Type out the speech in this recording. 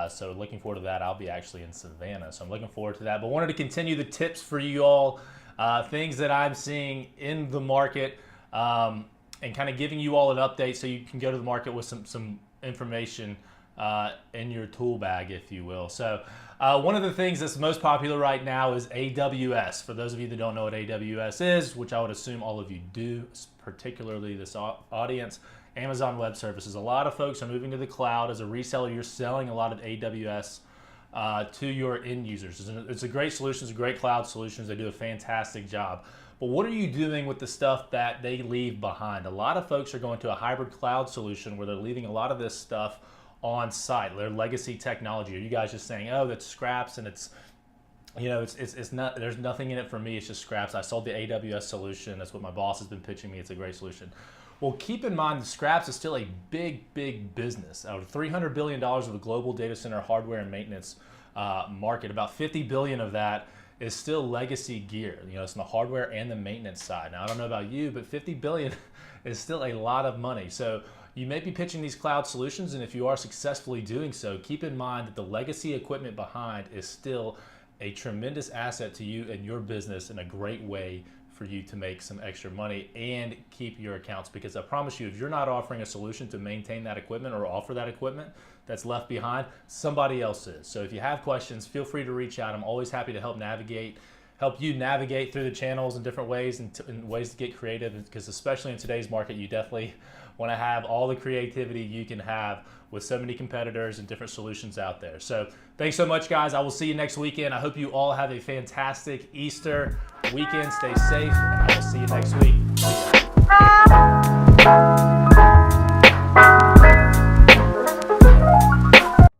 So looking forward to that. I'll be actually in Savannah, so I'm looking forward to that. But wanted to continue the tips for you all, things that I'm seeing in the market, and kind of giving you all an update so you can go to the market with some information in your tool bag, if you will. So one of the things that's most popular right now is AWS. For those of you that don't know what AWS is, which I would assume all of you do, particularly this audience, Amazon Web Services. A lot of folks are moving to the cloud. As a reseller, you're selling a lot of AWS to your end users. It's a great solution. It's a great cloud solutions. They do a fantastic job. But what are you doing with the stuff that they leave behind? A lot of folks are going to a hybrid cloud solution where they're leaving a lot of this stuff on site, their legacy technology. Are you guys just saying, oh, that's scraps and it's not, there's nothing in it for me, it's just scraps. I sold the AWS solution. That's what my boss has been pitching me. It's a great solution. Well, keep in mind the scraps is still a big business. Out of $300 billion of the global data center hardware and maintenance market, about $50 billion of that is still legacy gear. It's in the hardware and the maintenance side. Now, I don't know about you, but $50 billion is still a lot of money. So you may be pitching these cloud solutions, and if you are successfully doing so, keep in mind that the legacy equipment behind is still a tremendous asset to you and your business, and a great way for you to make some extra money and keep your accounts. Because I promise you, if you're not offering a solution to maintain that equipment or offer that equipment that's left behind, somebody else is. So if you have questions, feel free to reach out. I'm always happy to help you navigate through the channels in different ways and ways to get creative, because especially in today's market, you definitely want to have all the creativity you can have with so many competitors and different solutions out there. So thanks so much, guys. I will see you next weekend. I hope you all have a fantastic Easter weekend. Stay safe, and I will see you next week.